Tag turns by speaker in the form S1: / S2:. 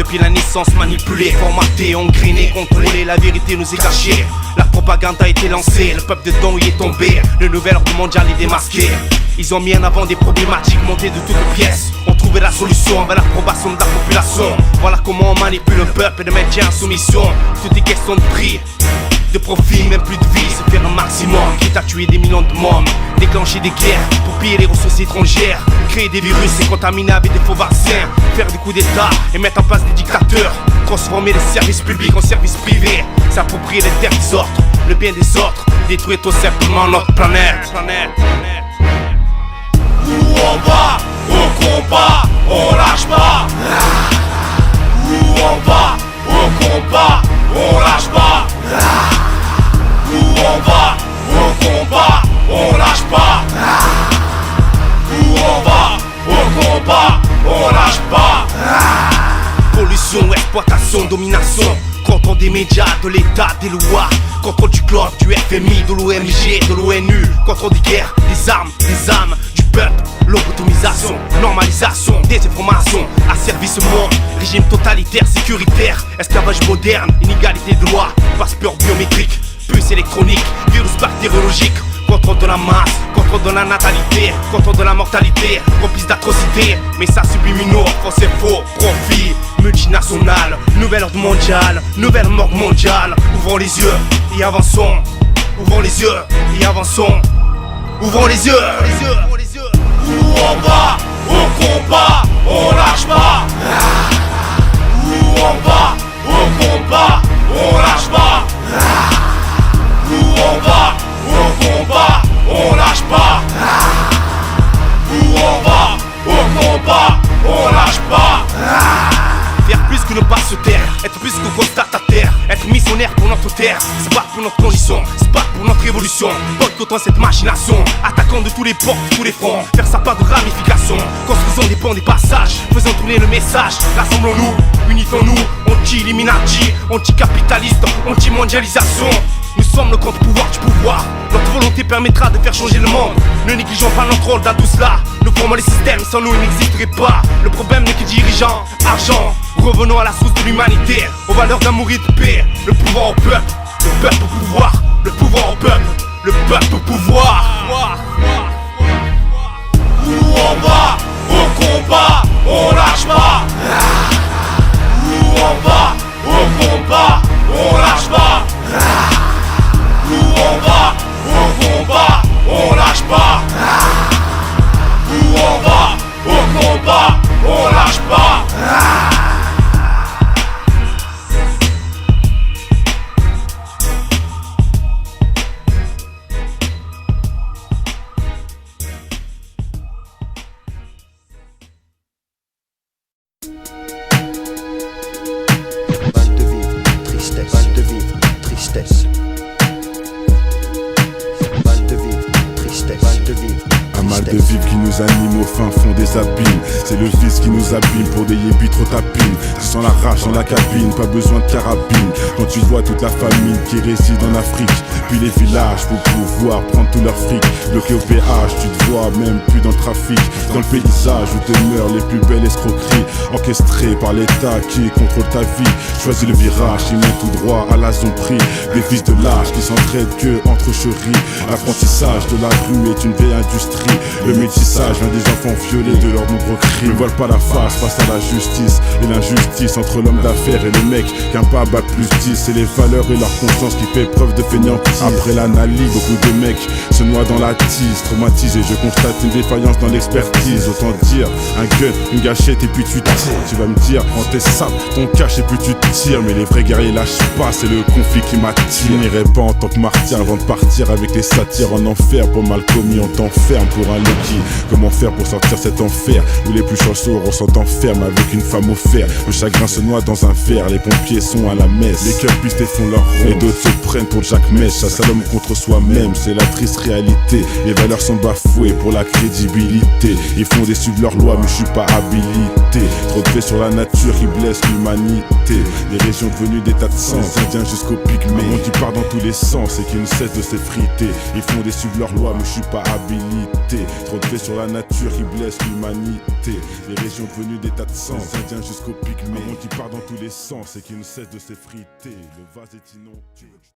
S1: depuis la naissance, manipulé, formaté, engrené, contrôlé, la vérité nous est cachée. La propagande a été lancée, le peuple dedans y est tombé. Le nouvel ordre mondial est démasqué. Ils ont mis en avant des problématiques montées de toutes pièces. On trouvait la solution avec l'approbation de la population. Voilà comment on manipule un peuple et le maintien en soumission. Tout est question de prix, de profit, même plus de vie, se faire un maximum. Quitte à tuer des millions de mômes, déclencher des guerres pour piller les ressources étrangères, créer des virus et contaminer avec des faux vaccins, faire des coups d'état et mettre en place des dictateurs, transformer les services publics en services privés, s'approprier les terres des autres, le bien des autres, détruire tout simplement notre planète. Où on va, au combat, on lâche pas. Où on va, au combat, on lâche pas. Où on va, au combat, on lâche pas. Où on va, au combat, on lâche pas. Pollution, exploitation, domination, contrôle des médias, de l'état, des lois, contrôle du club, du FMI, de l'OMG, de l'ONU, contrôle des guerres, des armes, des âmes, du peuple, lobotomisation, normalisation, désinformation, asservissement, régime totalitaire, sécuritaire, esclavage moderne, inégalité de loi, passeport biométrique, puce électronique, virus bactériologique, contrôle de la masse, contrôle de la natalité, contrôle de la mortalité, complice d'atrocités, messages subliminaux, faux et faux, profit, multinational, nouvel ordre mondial, nouvelle morgue mondiale. Ouvrons les yeux et avançons, ouvrons les yeux et avançons, ouvrons les yeux. Où on va, au combat, on lâche pas. Où on va, au combat, on lâche pas. Où on va, au combat, on lâche pas. Où on va, au combat, on lâche pas. Faire plus que ne pas se taire, être plus que constate à terre, être missionnaire pour notre terre, se battre pour notre condition, se battre pour notre évolution, boycottant cette machination, attaquant de tous les ports, de tous les fronts, faire sa part de ramification, construisons des ponts, des passages, faisons tourner le message, rassemblons-nous, unissons-nous, anti-illuminati, anti-capitaliste, anti-mondialisation. Nous sommes le contre-pouvoir du pouvoir. Notre volonté permettra de faire changer le monde. Ne négligeons pas notre rôle dans tout cela. Nous formons les systèmes, sans nous ils n'existeraient pas. Le problème n'est que dirigeants, argent. Revenons à la source de l'humanité, aux valeurs d'amour et de paix. Le pouvoir au peuple, le peuple au pouvoir. Le pouvoir au peuple, le peuple au pouvoir. Où on va, au combat, on lâche pas. Où on va, au combat, on lâche pas. Où on va, au combat, on lâche pas. Où on va, au combat, on lâche pas.
S2: Mal de vivre, tristesse, mal de vivre, tristesse. Mal de vivre, tristesse, mal de vivre.
S3: Un mal de vivre qui nous anime au fin fond des abîmes. C'est le vice qui nous abîme pour des yébis trop tapines. Tu sens la rage dans la cabine, pas besoin de carabine. Quand tu vois toute la famine qui réside en Afrique, puis les villages pour pouvoir prendre tout leur fric. Bloqué au péage, tu te vois même plus dans le trafic. Dans le paysage où demeurent les plus belles escroqueries, orchestrées par l'État qui contrôle ta vie. Choisis le virage, il mène tout droit à la zombie. Des fils de lâches qui s'entraident que entre chéris. L'apprentissage de la rue est une vieille industrie. Le métissage vient des enfants violés de leurs nombreux crimes. Ne voile pas la face face à la justice et l'injustice entre l'homme d'affaires et le mec qu'un pas bat plus 10. C'est les valeurs et leur conscience qui fait preuve de fainéantise. Après l'analyse, beaucoup de mecs se noient dans la tise. Traumatisé, je constate une défaillance dans l'expertise. Autant dire, un gun, une gâchette et puis tu tires. Tu vas me dire, quand t'es sable, ton cache et puis tu tires. Mais les vrais guerriers lâchent pas, c'est le conflit qui m'attire. Je n'irai pas en tant que martyr avant de partir avec les satires en enfer. Pour mal commis, on t'enferme pour un Loki. Comment faire pour sortir cet enfer où les plus chanceux ressentent enferme avec une femme au fer. Le chagrin se noie dans un verre, les pompiers sont à la messe. Les cœurs pistés font leur rond et d'autres se prennent pour Jack Mèche. Chasse à l'homme contre soi-même, c'est la triste réalité. Les valeurs sont bafouées pour la crédibilité. Ils font déçuivre leurs lois mais je suis pas habilité. Trop de faits sur la nature qui blesse l'humanité. Des régions devenues des tas de sang, indiens jusqu'au pygmée. Un monde qui part dans tous tous les sens et qui ne cessent de s'effriter. Ils font des suivre leurs lois, mais je suis pas habilité. Trop de faits sur la nature qui blessent l'humanité. Les régions venues des tas de sens, indiens jusqu'au pygmée. Un monde qui part dans tous les sens et qui ne cesse de s'effriter. Le vase est inondé.